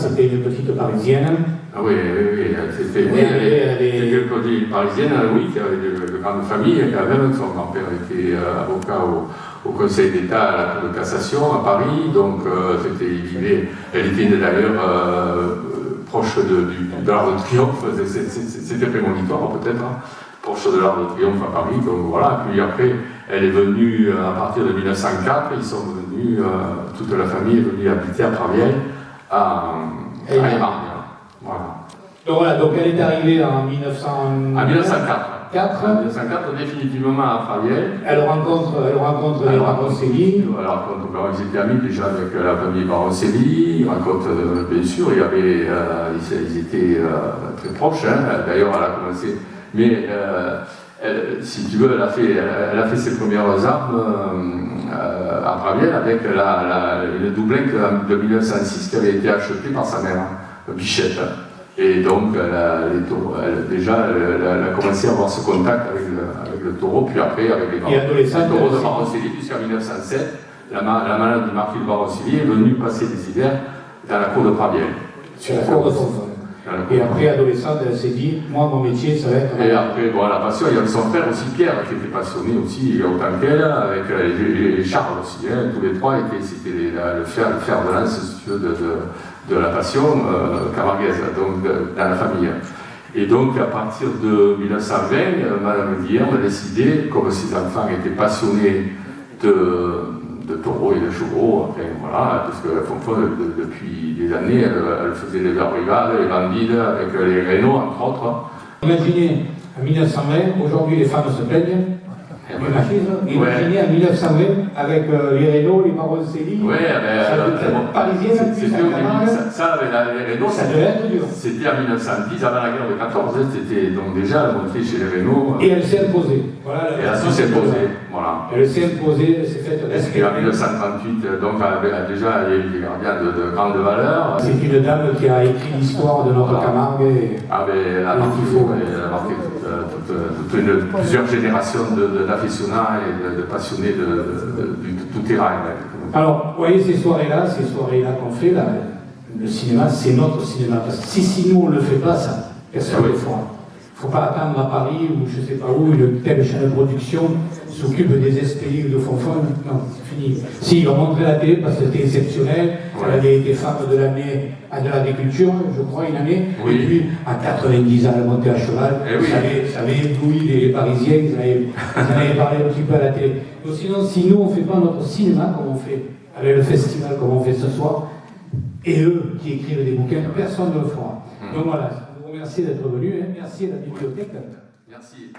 C'était une petite Parisienne. Ah oui, c'était une petite Parisienne, oui, qui avait de grandes familles, quand même. Son grand-père était avocat au Conseil d'État à la Cour de cassation à Paris, donc elle était d'ailleurs proche de l'Arc de Triomphe, c'était prémonitoire peut-être, hein, proche de l'Arc de Triomphe à Paris, donc voilà. Puis après, elle est venue, à partir de 1904, ils sont venus, toute la famille est venue habiter à Praviel, à Émargne. Voilà. Donc voilà, donc elle est arrivée en 1904. 1904, définitivement à Praviel. Elle rencontre les Baroncelli. Alors, ils étaient amis déjà avec la famille Baroncelli. Ils racontent, bien sûr, ils étaient très proches. Hein. D'ailleurs, elle a commencé. Mais si tu veux, elle a fait ses premières armes à Praviel avec une doublette de 1906 qui avait été achetée par sa mère, Bichette. Et donc, elle a commencé à avoir ce contact avec le taureau, puis après avec les taureaux de Baroncelli, jusqu'en 1907, la malade du marquis de Baroncelli est venue passer des hivers dans la cour de Praviel. Sur la cour de Fonfon. Et après, adolescente, elle s'est dit, moi, mon métier, ça va être... Et après, bon, la passion, il y avait son frère aussi, Pierre, qui était passionné aussi, autant qu'elle, avec Charles aussi, hein, tous les trois, c'était le fer de lance, si tu veux, de la passion camarguaise, donc dans la famille. Et donc, à partir de 1920, Madame Guillerme a décidé, comme ses enfants étaient passionnés de taureaux et de chevaux, enfin, voilà, parce que Fonfon, depuis des années, elle faisait les brigades, les bandides, avec les rénaux, entre autres. Imaginez, en 1920, aujourd'hui les femmes se plaignent. Imaginez en 1920, avec les Rénault, les Baroncelli, parisienne, plus à Camargue. Les Rénault, ça devait être dur. C'était en 1910, avant la guerre de 14, c'était donc déjà montée chez les Rénault. Et elle s'est imposée. Voilà, elle a su s'imposer. Voilà. Elle s'est imposée, elle s'est faite respecter. Et en 1938, donc déjà, il y a eu des gardiens de grande valeur. C'est une dame qui a écrit l'histoire de notre Camargue. Elle a marqué plusieurs générations d'aficionats et de passionnés de tout terrain. Alors, vous voyez ces soirées-là qu'on fait, là, le cinéma, c'est notre cinéma. Parce que si nous on ne le fait pas, ça, personne ne le fera. Il ne faut pas attendre à Paris ou je ne sais pas où, une telle chaîne de production s'occupe des espéliques de Fonfon. Non, c'est fini. Si, ils ont montré la télé parce que c'était exceptionnel. Elle avait été femme de l'année de l'agriculture, je crois, une année. Oui. Et puis, à 90 ans, elle montait à cheval. Ça avait ébloui les Parisiens, ils en avaient parlé un petit peu à la télé. Donc, si nous, on ne fait pas notre cinéma comme on fait avec le festival, comme on fait ce soir, et eux qui écrivent des bouquins, personne ne le fera. Donc voilà. Merci d'être venu, hein. Merci à la bibliothèque. Merci.